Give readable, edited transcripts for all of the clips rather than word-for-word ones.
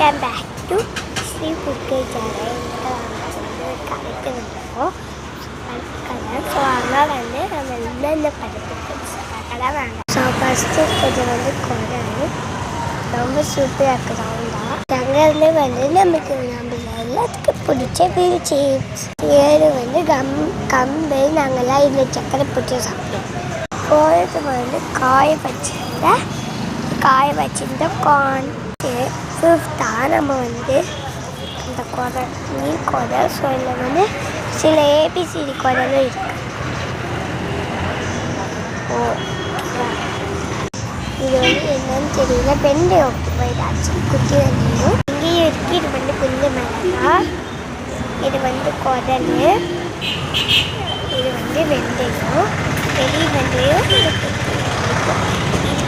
Welcome back to Sri புக்கே channel. கடைக்கு வந்துருக்கோம் ஸோ அதனால் நம்ம இந்த படத்துக்கு கடை வேண்டாம். ஸோ ஃபஸ்ட்டு கொஞ்சம் குரல் ரொம்ப சூப்பராக இருக்குது. அவன்தான் அங்கேருந்து நமக்கு நம்ம எல்லாத்துக்கும் பிடிச்ச சிப்ஸ் ஏழு கம்பு நாங்கள்லாம் இந்த சக்கரை பிடிச்சி சாப்பிடுவோம். போகிறது காய வச்சிருந்த கார்ன். ஃபிஃப்த்தாக நம்ம அந்த குரல் மீன் குரல். ஸோ இதில் சில ஏபிசிடி குரலும் இருக்குது. இது என்னன்னு தெரியல. பெண்டு போயிடாச்சு குட்டி வண்டியும் இங்கேயும் இருக்குது. இது குஞ்சு மிளகா, இது குரல், இது வெந்தயம், பெரிய வெந்தயம், இது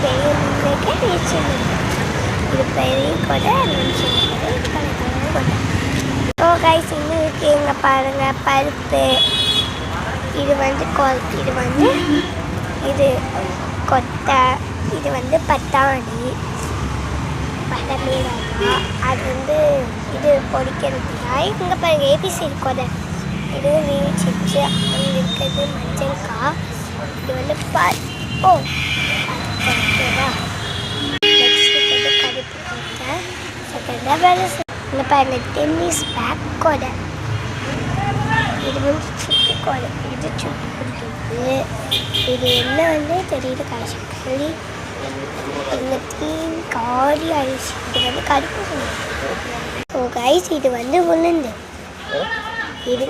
பெரிய வெங்காயம், இது பெரிய கொடை, கொடை. ஸோ கைஸ் இன்னும் இருக்குது. எங்கே பாருங்கள் பருப்பு. இது இது கொட்டை, இது பட்டாணி, பழமீரா, அது இது பொடிக்கிறதுனா. இங்கே பாருங்கள் ஏபிசிடி கொடை. இது மீன் சிப்ஸு, அங்கே இருக்கிறது மஞ்சள்காய். இது ஓகேவா. இங்கே பாருங்கள் டென்னிஸ் பேக் கொடை. இது சுற்றி கொடை. இது சுற்றி பிடிக்கிறது. இது என்ன தெரியுது காய்ச்சி இந்த தீன் காடி அரிசி. இது கருப்பு. ஸோ கைஸ் இது உளுந்து, இது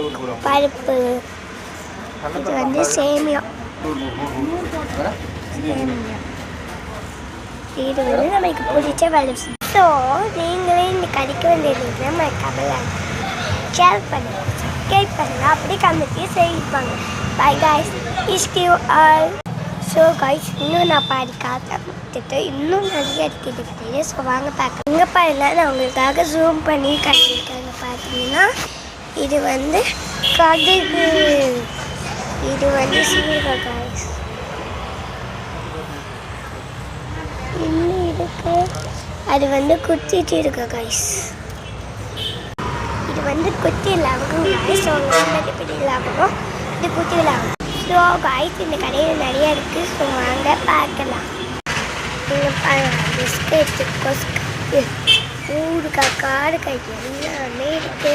பருப்பு, இது சேமியா. இது நமக்கு பிடிச்ச வலிச்சு. ஸோ நீங்களே இந்த கடைக்கு வந்துருந்தீங்கன்னா மறக்காமல் ஷேர் பண்ணுங்கள், சப்ஸ்கிரைப் பண்ணுங்கள், அப்படியே கமெண்ட்டையும் செய்வாங்க. Bye guys, is you all. So guys இன்னும் நான் காத்துட்டு இன்னும் நிறைய இருக்குது. ஸோ வாங்க பார்க்க. இங்கே பாருங்க, நான் உங்களுக்காக ஜூம் பண்ணி கட்டியிருக்காங்க. பார்த்தீங்கன்னா இது கடுகு, இது சீரக கைஸ். இன்னும் இருக்கு, அது குத்திட்டு இருக்கு கைஸ். இது குத்தி லவங்கம் கைஸ். ஸோ பெரிய லவங்கம், இது குத்தி லவங்கம். ஸோ கைஸ் இந்த கடையில் நிறைய இருக்குது. ஸோ வாங்க பார்க்கலாம். நீங்கள் பாருங்கள் பிஸ்கெட்டு, கொஸ்கட்டு, ஊறுகாய், காரக்காய் எல்லாமே இருக்குது.